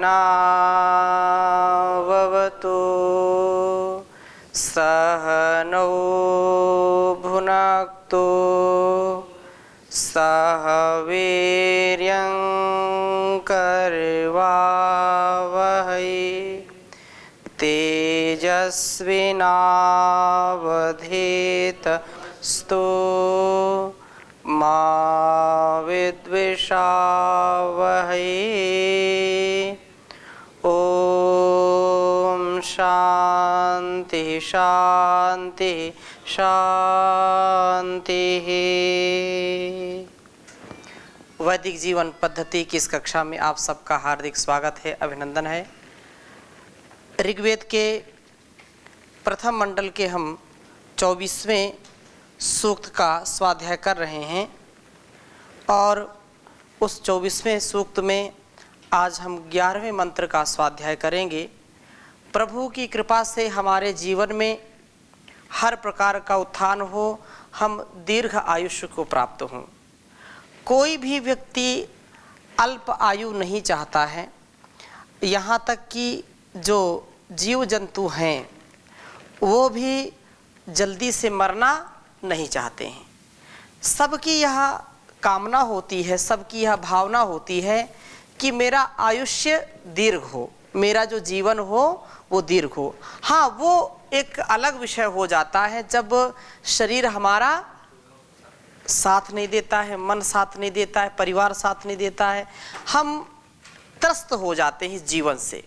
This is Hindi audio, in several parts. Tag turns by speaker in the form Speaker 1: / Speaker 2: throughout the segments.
Speaker 1: सहनाववतु सहनौ भुनक्तु सह वीर्यं करवावहै तेजस्विनावधीतस्तु मा विद्विषावहै। ओम शांति शांति शांति। वैदिक जीवन पद्धति की इस कक्षा में आप सबका हार्दिक स्वागत है, अभिनंदन है। ऋग्वेद के प्रथम मंडल के हम 24वें सूक्त का स्वाध्याय कर रहे हैं और उस 24वें सूक्त में आज हम 11वें मंत्र का स्वाध्याय करेंगे। प्रभु की कृपा से हमारे जीवन में हर प्रकार का उत्थान हो, हम दीर्घ आयुष्य को प्राप्त हों। कोई भी व्यक्ति अल्प आयु नहीं चाहता है, यहाँ तक कि जो जीव जंतु हैं वो भी जल्दी से मरना नहीं चाहते हैं। सबकी यह कामना होती है, सबकी यह भावना होती है कि मेरा आयुष्य दीर्घ हो, मेरा जो जीवन हो वो दीर्घ हो। हाँ, वो एक अलग विषय हो जाता है जब शरीर हमारा साथ नहीं देता है, मन साथ नहीं देता है, परिवार साथ नहीं देता है, हम त्रस्त हो जाते हैं इस जीवन से,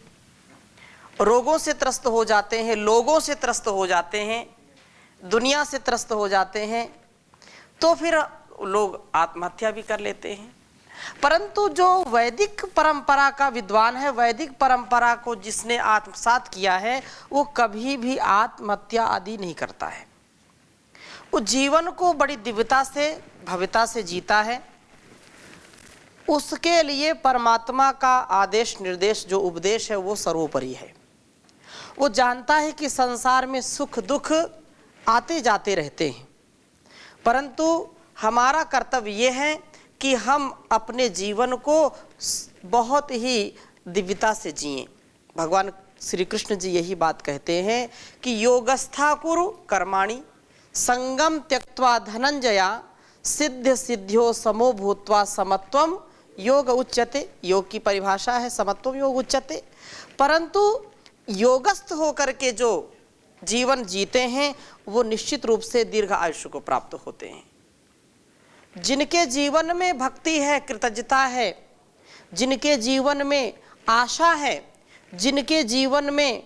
Speaker 1: रोगों से त्रस्त हो जाते हैं, लोगों से त्रस्त हो जाते हैं, दुनिया से त्रस्त हो जाते हैं, तो फिर लोग आत्महत्या भी कर लेते हैं। परंतु जो वैदिक परंपरा का विद्वान है, वैदिक परंपरा को जिसने आत्मसात किया है, वो कभी भी आत्महत्या आदि नहीं करता है। वो जीवन को बड़ी दिव्यता से, भव्यता से जीता है। उसके लिए परमात्मा का आदेश निर्देश जो उपदेश है वो सर्वोपरि है। वो जानता है कि संसार में सुख दुख आते जाते रहते हैं, परंतु हमारा कर्तव्य ये है कि हम अपने जीवन को बहुत ही दिव्यता से जिएं। भगवान श्री कृष्ण जी यही बात कहते हैं कि योगस्था कुरु कर्माणि संगम त्यक्त्वा धनंजया सिद्ध सिद्ध्यो समो भूत्वा समत्वम योग उच्यते। योग की परिभाषा है समत्वम योग उच्यते। परंतु योगस्थ होकर के जो जीवन जीते हैं वो निश्चित रूप से दीर्घ आयुष्य को प्राप्त होते हैं। जिनके जीवन में भक्ति है, कृतज्ञता है, जिनके जीवन में आशा है, जिनके जीवन में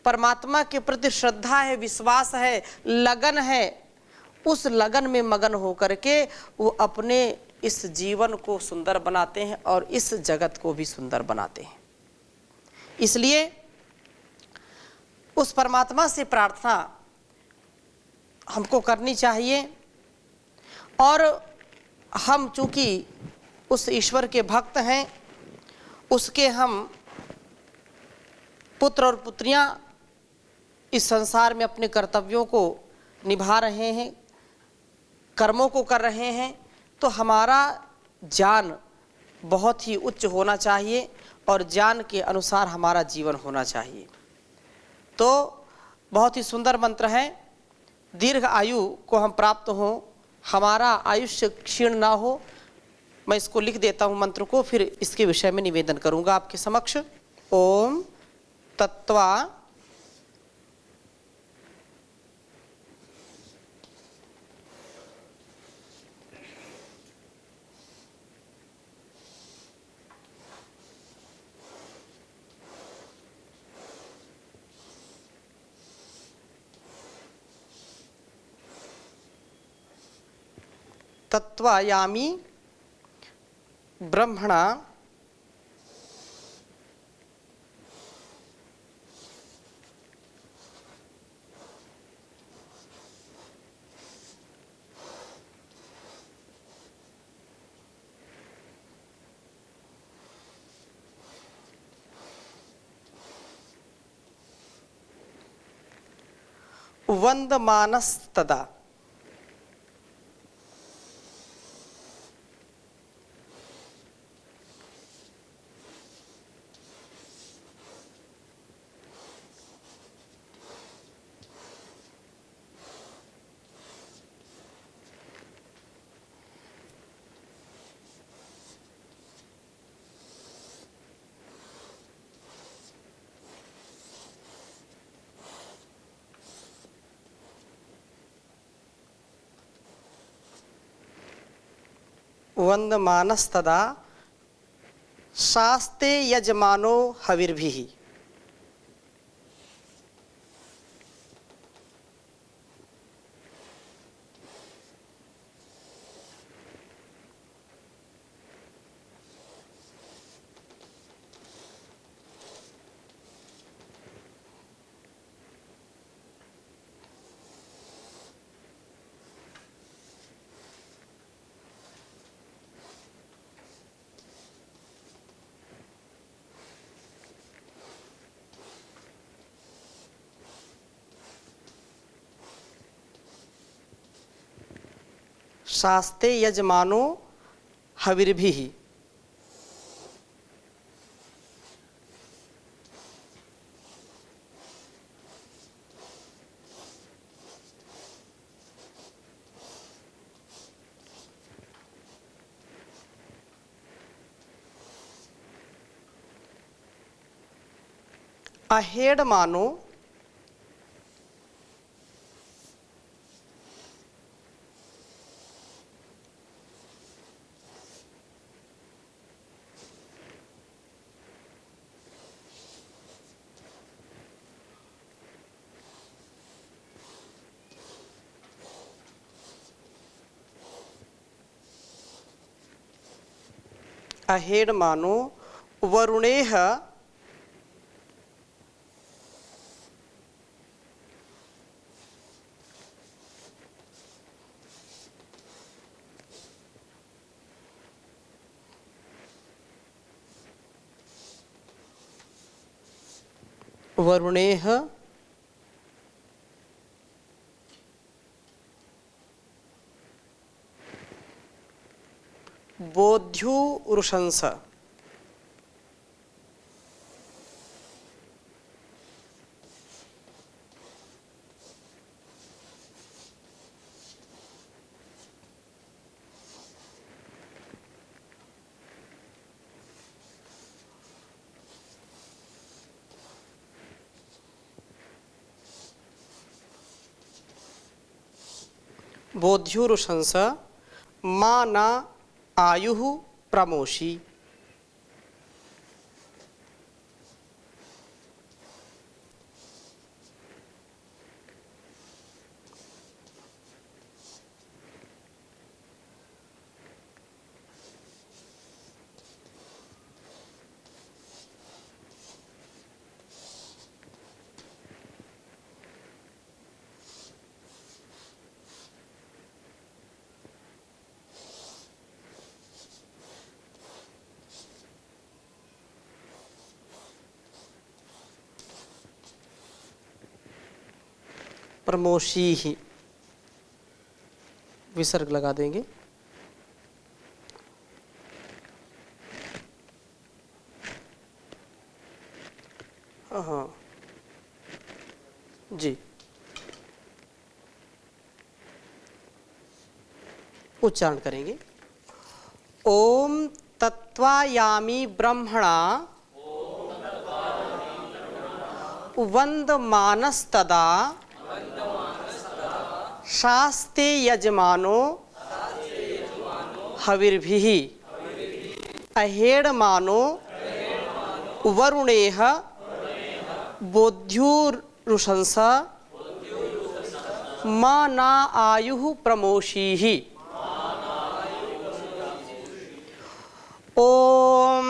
Speaker 1: परमात्मा के प्रति श्रद्धा है, विश्वास है, लगन है, उस लगन में मगन होकर के वो अपने इस जीवन को सुंदर बनाते हैं और इस जगत को भी सुंदर बनाते हैं। इसलिए उस परमात्मा से प्रार्थना हमको करनी चाहिए और हम चूँकि उस ईश्वर के भक्त हैं, उसके हम पुत्र और पुत्रियां इस संसार में अपने कर्तव्यों को निभा रहे हैं, कर्मों को कर रहे हैं, तो हमारा ज्ञान बहुत ही उच्च होना चाहिए और ज्ञान के अनुसार हमारा जीवन होना चाहिए। तो बहुत ही सुंदर मंत्र है, दीर्घ आयु को हम प्राप्त हों, हमारा आयुष्य क्षीण ना हो। मैं इसको लिख देता हूँ मंत्र को, फिर इसके विषय में निवेदन करूँगा आपके समक्ष। ओम तत्वा तत्वायामी ब्रह्मणा वंदमानस्तदा। वंदमानस्तदा शास्ते यजमानो हविर्भिः। शास्ते यजमानो हविर्भिः। अहेडमानो अहेडमानो वरुणेह वरुणेह बोध्युरुशंस। बोध्युरुशंस माना आयुः प्रमोषि। प्रमोषीहि विसर्ग लगा देंगे। हाँ जी, उच्चारण करेंगे। ओम तत्वायामि ब्रह्मणा वंदमानस्तदा शास्ते यजमानो हविर्भिः। अहेडमानो वरुणेह बोध्युरुशंस माना आयुः प्रमोषीः। ओम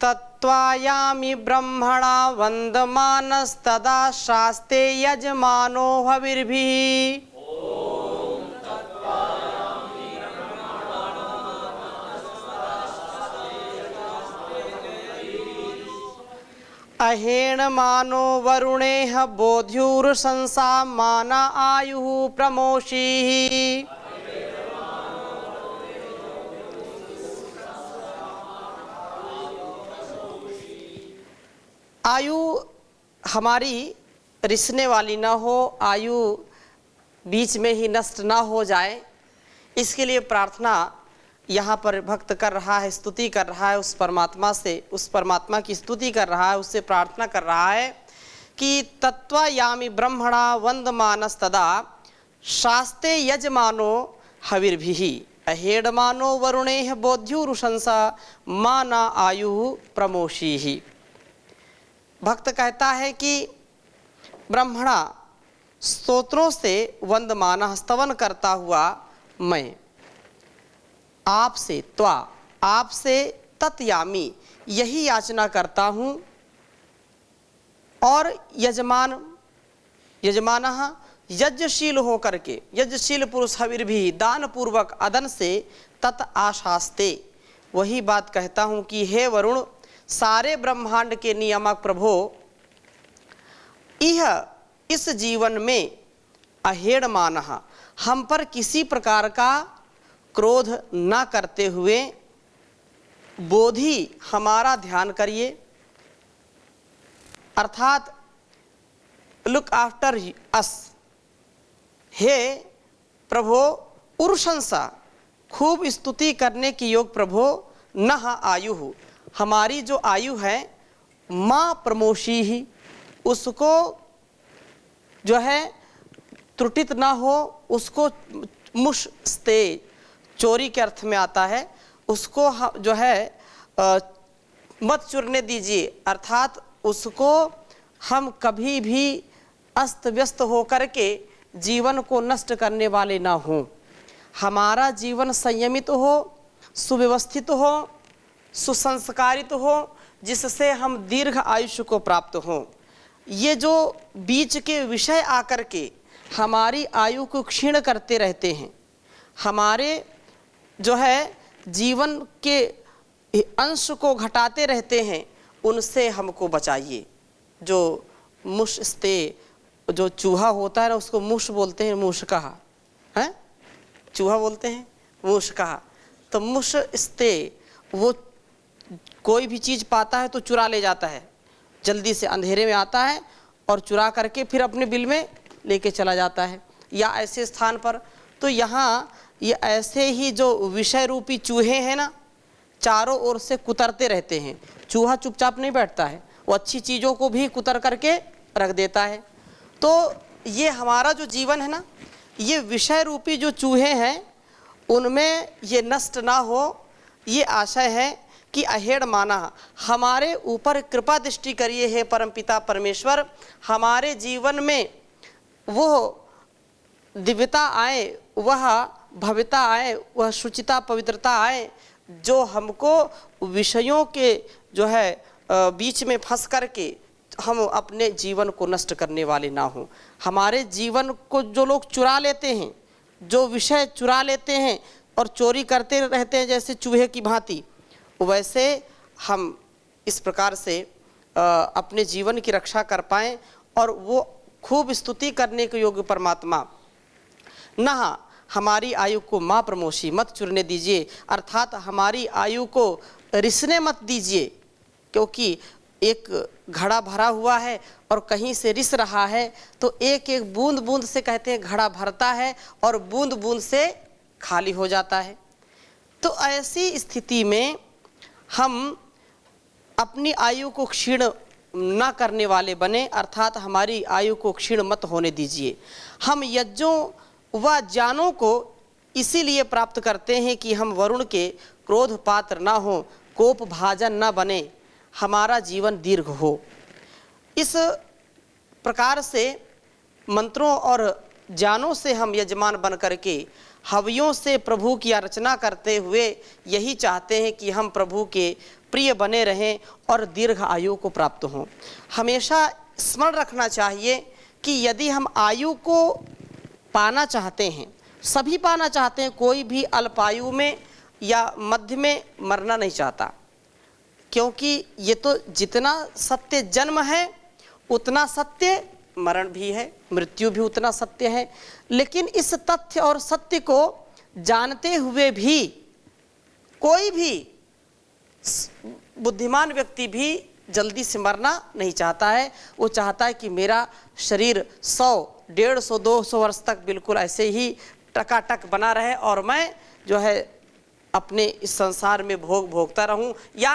Speaker 1: तत्वायामि ब्रह्मणा वंदमानस्तदा शास्ते यजमानो हविर्भिः। अहेणमानो वरुणेह बोध्युरुशंसा माना आयुः प्रमोषीः। आयु हमारी रिसने वाली ना हो, आयु बीच में ही नष्ट ना हो जाए, इसके लिए प्रार्थना यहाँ पर भक्त कर रहा है, स्तुति कर रहा है उस परमात्मा से, उस परमात्मा की स्तुति कर रहा है, उससे प्रार्थना कर रहा है कि तत्वायामि ब्रह्मणा वंदमानस्तदा शास्ते यजमानो हविर्भिः। अहेडमानो वरुणेह बोध्युरुशंसा माना आयु प्रमोशी ही। भक्त कहता है कि ब्रह्मणा स्तोत्रों से वंदमाना स्तवन करता हुआ मैं आपसे आपसे तत्यामी यही याचना करता हूँ, और यजमानः यज्ञशील होकर के, यज्ञशील पुरुष हविर भी दान पूर्वक अदन से तत् आशास्ते, वही बात कहता हूँ कि हे वरुण सारे ब्रह्मांड के नियामक प्रभो, यह इस जीवन में अहेडमानः हम पर किसी प्रकार का क्रोध न करते हुए बोधि हमारा ध्यान करिए, अर्थात लुक आफ्टर अस। हे प्रभो उर्शंसा खूब स्तुति करने की योग प्रभो, नह आयु हमारी जो आयु है, माँ प्रमोशी ही उसको जो है त्रुटित ना हो, उसको मुष्ते चोरी के अर्थ में आता है, उसको जो है मत चुरने दीजिए, अर्थात उसको हम कभी भी अस्त व्यस्त होकर के जीवन को नष्ट करने वाले ना हों। हमारा जीवन संयमित हो, सुव्यवस्थित हो, सुसंस्कारित हो, जिससे हम दीर्घ आयुष्य को प्राप्त हों। ये जो बीच के विषय आकर के हमारी आयु को क्षीण करते रहते हैं, हमारे जो है जीवन के अंश को घटाते रहते हैं, उनसे हमको बचाइए। जो मुष्ते, जो चूहा होता है ना, उसको मुष बोलते हैं, मूषकः हैं, चूहा बोलते हैं मूषकः। तो मुष्ते वो कोई भी चीज़ पाता है तो चुरा ले जाता है, जल्दी से अंधेरे में आता है और चुरा करके फिर अपने बिल में लेके चला जाता है, या ऐसे स्थान पर। तो यहाँ ये ऐसे ही जो विषय रूपी चूहे हैं ना, चारों ओर से कुतरते रहते हैं। चूहा चुपचाप नहीं बैठता है, वो अच्छी चीज़ों को भी कुतर करके रख देता है। तो ये हमारा जो जीवन है ना, ये विषय रूपी जो चूहे हैं उनमें ये नष्ट ना हो, ये आशय है कि अहेड माना हमारे ऊपर कृपा दृष्टि करिए हे परमपिता परमेश्वर, हमारे जीवन में वो दिव्यता आए, वह भव्यता आए, वह शुचिता पवित्रता आए, जो हमको विषयों के जो है बीच में फंस करके हम अपने जीवन को नष्ट करने वाले ना हों। हमारे जीवन को जो लोग चुरा लेते हैं, जो विषय चुरा लेते हैं और चोरी करते रहते हैं जैसे चूहे की भांति, वैसे हम इस प्रकार से अपने जीवन की रक्षा कर पाएँ और वो खूब स्तुति करने के योग्य परमात्मा न हमारी आयु को माँ प्रमोशी मत चुरने दीजिए, अर्थात हमारी आयु को रिसने मत दीजिए, क्योंकि एक घड़ा भरा हुआ है और कहीं से रिस रहा है, तो एक एक बूंद बूंद से कहते हैं घड़ा भरता है और बूंद बूंद से खाली हो जाता है। तो ऐसी स्थिति में हम अपनी आयु को क्षीण न करने वाले बने, अर्थात हमारी आयु को क्षीण मत होने दीजिए। हम यज्ञों व ज्ञानों को इसीलिए प्राप्त करते हैं कि हम वरुण के क्रोध पात्र ना हो, कोप भाजन न बने, हमारा जीवन दीर्घ हो। इस प्रकार से मंत्रों और ज्ञानों से हम यजमान बन करके हवियों से प्रभु की अर्चना करते हुए यही चाहते हैं कि हम प्रभु के प्रिय बने रहें और दीर्घ आयु को प्राप्त हों। हमेशा स्मरण रखना चाहिए कि यदि हम आयु को पाना चाहते हैं, सभी पाना चाहते हैं, कोई भी अल्पायु में या मध्य में मरना नहीं चाहता, क्योंकि ये तो जितना सत्य जन्म है उतना सत्य मरण भी है, मृत्यु भी उतना सत्य है। लेकिन इस तथ्य और सत्य को जानते हुए भी कोई भी बुद्धिमान व्यक्ति भी जल्दी से मरना नहीं चाहता है। वो चाहता है कि मेरा शरीर 100, 150, 200 वर्ष तक बिल्कुल ऐसे ही टकाटक बना रहे और मैं जो है अपने इस संसार में भोगता रहूं या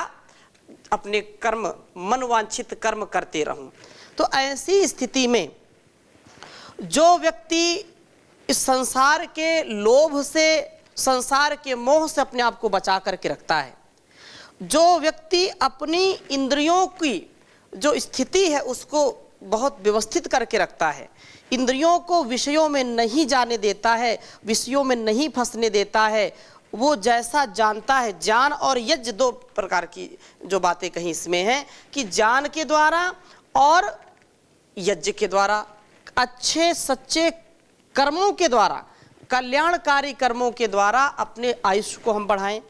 Speaker 1: अपने कर्म मनवांछित कर्म करते रहूं। तो ऐसी स्थिति में जो व्यक्ति इस संसार के लोभ से संसार के मोह से अपने आप को बचा करके रखता है। जो व्यक्ति अपनी इंद्रियों की जो स्थिति है उसको बहुत व्यवस्थित करके रखता है, इंद्रियों को विषयों में नहीं जाने देता है, विषयों में नहीं फंसने देता है, वो जैसा जानता है, ज्ञान और यज्ञ दो प्रकार की जो बातें कहीं इसमें हैं कि ज्ञान के द्वारा और यज्ञ के द्वारा, अच्छे सच्चे कर्मों के द्वारा, कल्याणकारी कर्मों के द्वारा अपने आयुष्य को हम बढ़ाएं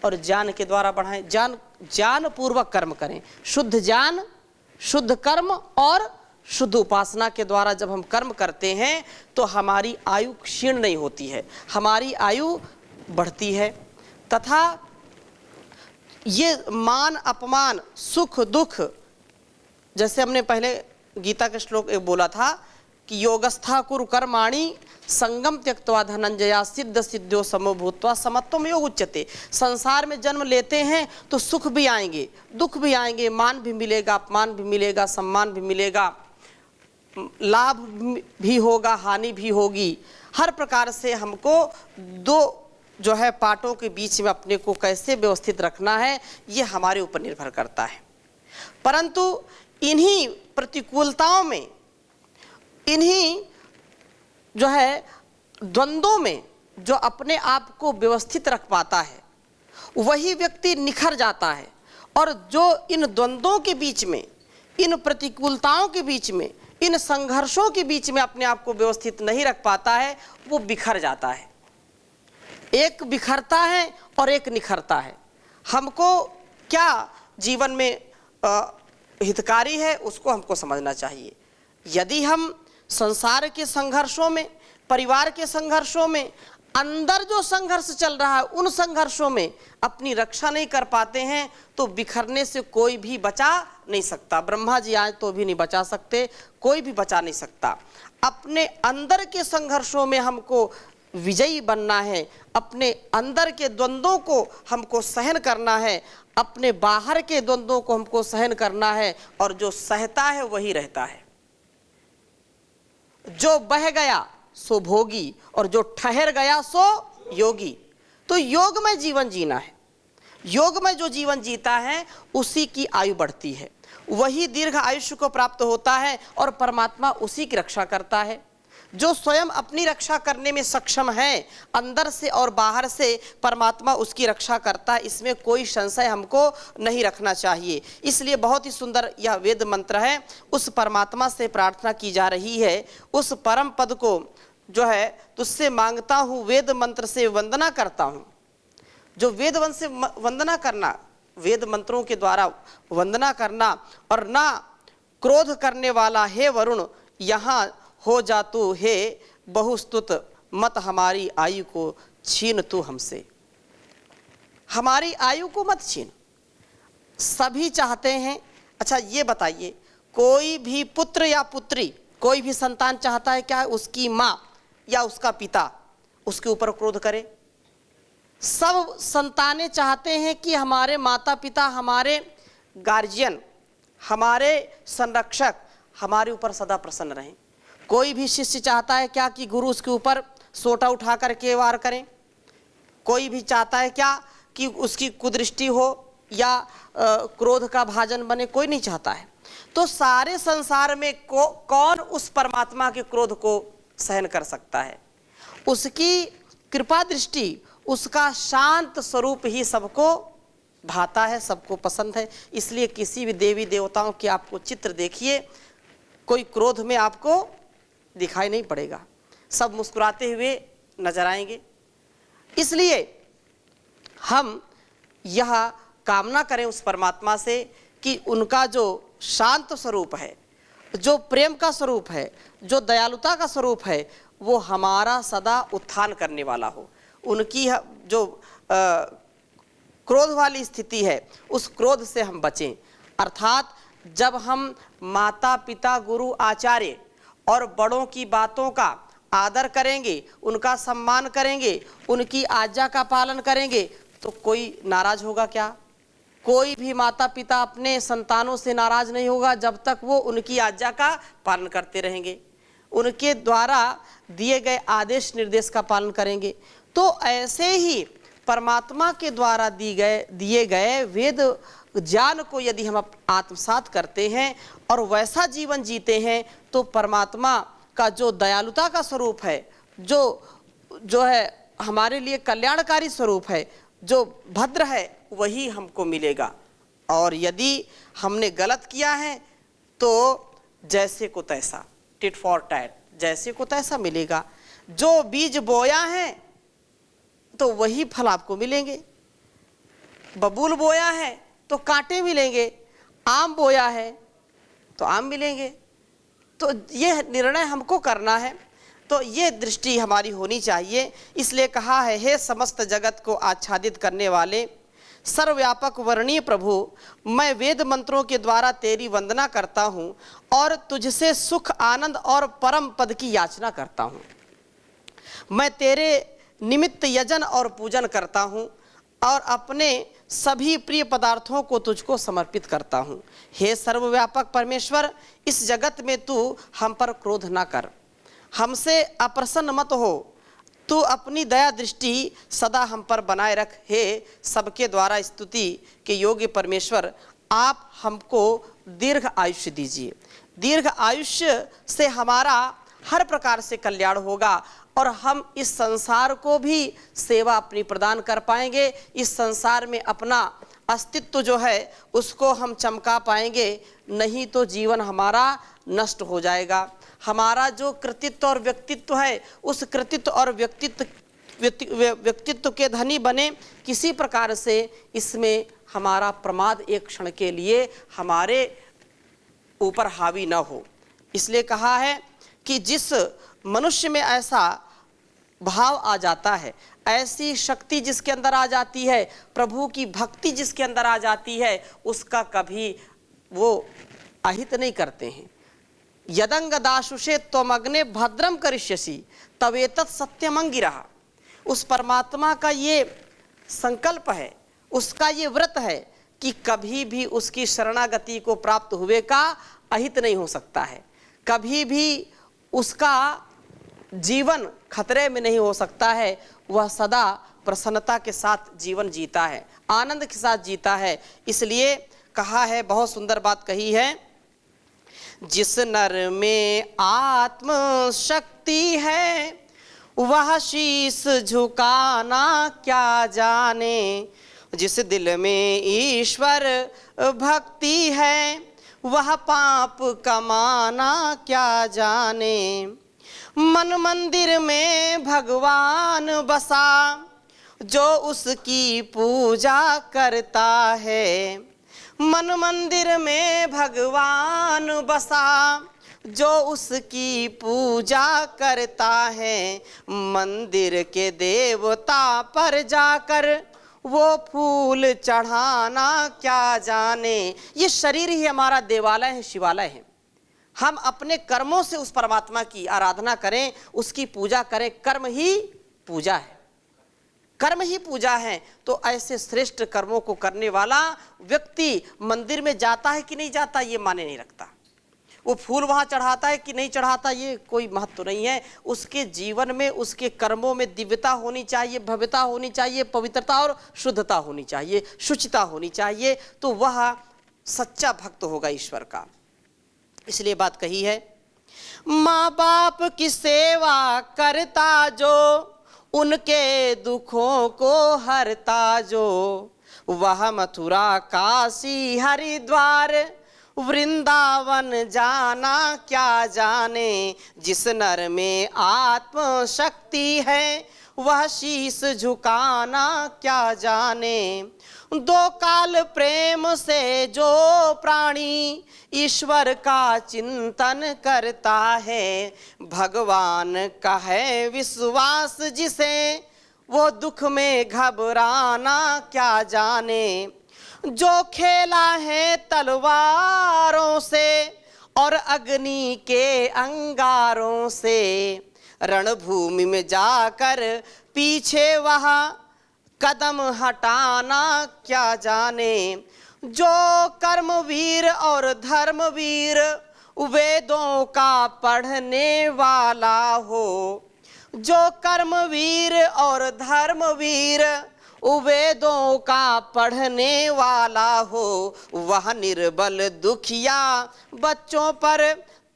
Speaker 1: और ज्ञान के द्वारा बढ़ाएं। ज्ञान पूर्वक कर्म करें, शुद्ध ज्ञान, शुद्ध कर्म और शुद्ध उपासना के द्वारा जब हम कर्म करते हैं तो हमारी आयु क्षीण नहीं होती है, हमारी आयु बढ़ती है। तथा ये मान अपमान सुख दुख, जैसे हमने पहले गीता के श्लोक एक बोला था कि योगस्था कुरु कर्माणि संगम त्यक्त्वा धनंजया सिद्ध सिद्ध्यो समो भूत्वा समत्वम योग उच्यते। संसार में जन्म लेते हैं तो सुख भी आएंगे, दुख भी आएंगे, मान भी मिलेगा, अपमान भी मिलेगा, सम्मान भी मिलेगा, लाभ भी होगा, हानि भी होगी। हर प्रकार से हमको दो जो है पार्टों के बीच में अपने को कैसे व्यवस्थित रखना है ये हमारे ऊपर निर्भर करता है। परंतु इन्हीं प्रतिकूलताओं में, इन्हीं जो है द्वंद्वों में जो अपने आप को व्यवस्थित रख पाता है वही व्यक्ति निखर जाता है, और जो इन द्वंद्वों के बीच में, इन प्रतिकूलताओं के बीच में, इन संघर्षों के बीच में अपने आप को व्यवस्थित नहीं रख पाता है वो बिखर जाता है। एक बिखरता है और एक निखरता है। हमको क्या जीवन में हितकारी है उसको हमको समझना चाहिए। यदि हम संसार के संघर्षों में, परिवार के संघर्षों में, अंदर जो संघर्ष चल रहा है उन संघर्षों में अपनी रक्षा नहीं कर पाते हैं तो बिखरने से कोई भी बचा नहीं सकता। ब्रह्मा जी आए तो भी नहीं बचा सकते, कोई भी बचा नहीं सकता। अपने अंदर के संघर्षों में हमको विजयी बनना है, अपने अंदर के द्वंद्वों को हमको सहन करना है, अपने बाहर के द्वंद्वों को हमको सहन करना है, और जो सहता है वही रहता है। जो बह गया सो भोगी और जो ठहर गया सो योगी। तो योग में जीवन जीना है, योग में जो जीवन जीता है उसी की आयु बढ़ती है, वही दीर्घ आयुष्य को प्राप्त होता है और परमात्मा उसी की रक्षा करता है। जो स्वयं अपनी रक्षा करने में सक्षम है, अंदर से और बाहर से परमात्मा उसकी रक्षा करता है, इसमें कोई संशय हमको नहीं रखना चाहिए। इसलिए बहुत ही सुंदर यह वेद मंत्र है। उस परमात्मा से प्रार्थना की जा रही है, उस परम पद को जो है तुझसे मांगता हूँ, वेद मंत्र से वंदना करता हूँ। जो वेद मंत्र से वंदना करना, वेद मंत्रों के द्वारा वंदना करना, और ना क्रोध करने वाला हे वरुण यहाँ हो जा तू, हे बहुस्तुत मत हमारी आयु को छीन तू हमसे। हमारी आयु को मत छीन। सभी चाहते हैं, अच्छा ये बताइए, कोई भी पुत्र या पुत्री, कोई भी संतान चाहता है क्या उसकी माँ या उसका पिता उसके ऊपर क्रोध करे? सब संतानें चाहते हैं कि हमारे माता पिता, हमारे गार्जियन, हमारे संरक्षक हमारे ऊपर सदा प्रसन्न रहें। कोई भी शिष्य चाहता है क्या कि गुरु उसके ऊपर सोटा उठा करके वार करें? कोई भी चाहता है क्या कि उसकी कुदृष्टि हो या क्रोध का भाजन बने? कोई नहीं चाहता है। तो सारे संसार में कौन उस परमात्मा के क्रोध को सहन कर सकता है? उसकी कृपा दृष्टि, उसका शांत स्वरूप ही सबको भाता है, सबको पसंद है। इसलिए किसी भी देवी देवताओं के आपको चित्र देखिए, कोई क्रोध में आपको दिखाई नहीं पड़ेगा, सब मुस्कुराते हुए नजर आएंगे। इसलिए हम यह कामना करें उस परमात्मा से कि उनका जो शांत स्वरूप है, जो प्रेम का स्वरूप है, जो दयालुता का स्वरूप है, वो हमारा सदा उत्थान करने वाला हो। उनकी जो क्रोध वाली स्थिति है उस क्रोध से हम बचें। अर्थात जब हम माता पिता गुरु आचार्य और बड़ों की बातों का आदर करेंगे, उनका सम्मान करेंगे, उनकी आज्ञा का पालन करेंगे तो कोई नाराज होगा क्या? कोई भी माता पिता अपने संतानों से नाराज नहीं होगा जब तक वो उनकी आज्ञा का पालन करते रहेंगे, उनके द्वारा दिए गए आदेश निर्देश का पालन करेंगे। तो ऐसे ही परमात्मा के द्वारा दिए गए वेद ज्ञान को यदि हम आत्मसात करते हैं और वैसा जीवन जीते हैं तो परमात्मा का जो दयालुता का स्वरूप है, जो है हमारे लिए कल्याणकारी स्वरूप है, जो भद्र है, वही हमको मिलेगा। और यदि हमने गलत किया है तो जैसे को तैसा, टिट फॉर टैट, जैसे को तैसा मिलेगा। जो बीज बोया है तो वही फल आपको मिलेंगे। बबूल बोया है तो कांटे मिलेंगे, आम बोया है तो आम मिलेंगे। तो ये निर्णय हमको करना है, तो ये दृष्टि हमारी होनी चाहिए। इसलिए कहा है, हे समस्त जगत को आच्छादित करने वाले सर्वव्यापक वर्णीय प्रभु, मैं वेद मंत्रों के द्वारा तेरी वंदना करता हूँ और तुझसे सुख आनंद और परम पद की याचना करता हूँ। मैं तेरे निमित्त यजन और पूजन करता हूँ और अपने सभी प्रिय पदार्थों को तुझको समर्पित करता हूँ। हे सर्वव्यापक परमेश्वर, इस जगत में तू हम पर क्रोध ना कर, हमसे अप्रसन्न मत हो, तू अपनी दया दृष्टि सदा हम पर बनाए रख। हे सबके द्वारा स्तुति के योग्य परमेश्वर, आप हमको दीर्घ आयुष्य दीजिए। दीर्घ आयुष्य से हमारा हर प्रकार से कल्याण होगा और हम इस संसार को भी सेवा अपनी प्रदान कर पाएंगे। इस संसार में अपना अस्तित्व जो है उसको हम चमका पाएंगे, नहीं तो जीवन हमारा नष्ट हो जाएगा। हमारा जो कृतित्व और व्यक्तित्व है, उस कृतित्व और व्यक्तित्व के धनी बने, किसी प्रकार से इसमें हमारा प्रमाद एक क्षण के लिए हमारे ऊपर हावी न हो। इसलिए कहा है कि जिस मनुष्य में ऐसा भाव आ जाता है, ऐसी शक्ति जिसके अंदर आ जाती है, प्रभु की भक्ति जिसके अंदर आ जाती है, उसका कभी वो अहित नहीं करते हैं। यदंग दाशुषे त्वमग्ने भद्रम करिष्यसि तवेतत् सत्यमंगिरः। उस परमात्मा का ये संकल्प है, उसका ये व्रत है कि कभी भी उसकी शरणागति को प्राप्त हुए का अहित नहीं हो सकता है, कभी भी उसका जीवन खतरे में नहीं हो सकता है। वह सदा प्रसन्नता के साथ जीवन जीता है, आनंद के साथ जीता है। इसलिए कहा है, बहुत सुंदर बात कही है, जिस नर में आत्म शक्ति है वह शीस झुकाना क्या जाने, जिस दिल में ईश्वर भक्ति है वह पाप कमाना क्या जाने। मन मंदिर में भगवान बसा जो उसकी पूजा करता है, मन मंदिर में भगवान बसा जो उसकी पूजा करता है। मंदिर के देवता पर जाकर वो फूल चढ़ाना क्या जाने। ये शरीर ही हमारा देवालय है, शिवालय है। हम अपने कर्मों से उस परमात्मा की आराधना करें, उसकी पूजा करें। कर्म ही पूजा है, कर्म ही पूजा है। तो ऐसे श्रेष्ठ कर्मों को करने वाला व्यक्ति मंदिर में जाता है कि नहीं जाता ये माने नहीं रखता, वो फूल वहाँ चढ़ाता है कि नहीं चढ़ाता ये कोई महत्व नहीं है। उसके जीवन में, उसके कर्मों में दिव्यता होनी चाहिए, भव्यता होनी चाहिए, पवित्रता और शुद्धता होनी चाहिए, शुचिता होनी चाहिए, तो वह सच्चा भक्त होगा ईश्वर का। इसलिए बात कही है, माँ बाप की सेवा करता जो उनके दुखों को हरता जो, वह मथुरा काशी हरिद्वार वृंदावन जाना क्या जाने। जिस नर में आत्म शक्ति है वह शीस झुकाना क्या जाने। दो काल प्रेम से जो प्राणी ईश्वर का चिंतन करता है, भगवान का है विश्वास जिसे वो दुख में घबराना क्या जाने। जो खेला है तलवारों से और अग्नि के अंगारों से, रणभूमि में जाकर पीछे वहाँ कदम हटाना क्या जाने। जो कर्मवीर और धर्मवीर वेदों का पढ़ने वाला हो, जो कर्मवीर और धर्मवीर वेदों का पढ़ने वाला हो, वह निर्बल दुखिया बच्चों पर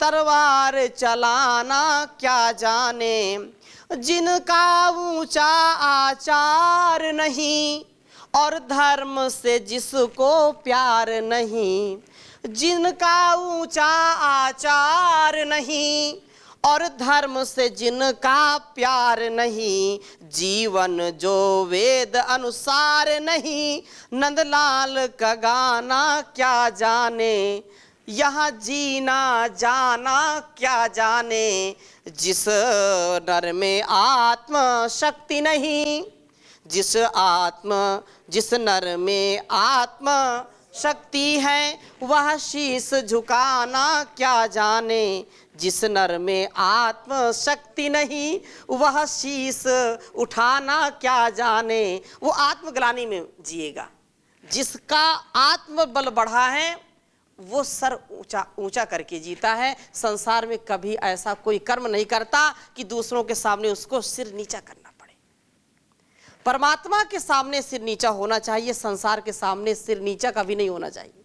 Speaker 1: तलवार चलाना क्या जाने। जिनका ऊंचा आचार नहीं और धर्म से जिसको प्यार नहीं, जिनका ऊंचा आचार नहीं और धर्म से जिनका प्यार नहीं, जीवन जो वेद अनुसार नहीं, नंदलाल का गाना क्या जाने। यहाँ जीना जाना क्या जाने, जिस नर में आत्म शक्ति नहीं, जिस नर में आत्म शक्ति है, वह शीश झुकाना क्या जाने। जिस नर में आत्म शक्ति नहीं, वह शीश उठाना क्या जाने। वो आत्मग्लानि में जिएगा। जिसका आत्मबल बढ़ा है वो सर ऊंचा ऊंचा करके जीता है। संसार में कभी ऐसा कोई कर्म नहीं करता कि दूसरों के सामने उसको सिर नीचा करना पड़े। परमात्मा के सामने सिर नीचा होना चाहिए, संसार के सामने सिर नीचा कभी नहीं होना चाहिए।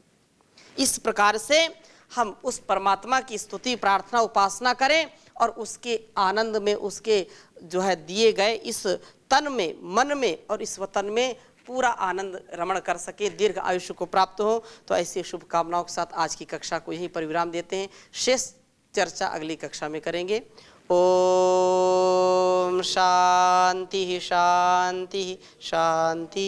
Speaker 1: इस प्रकार से हम उस परमात्मा की स्तुति, प्रार्थना, उपासना करें और उसके आनंद में, उसके जो है दिए गए इस तन में, मन में और इस वतन में पूरा आनंद रमण कर सके, दीर्घ आयुष्य को प्राप्त हो। तो ऐसी शुभकामनाओं के साथ आज की कक्षा को यहीं पर विराम देते हैं। शेष चर्चा अगली कक्षा में करेंगे। ओम शांति शांति शांति।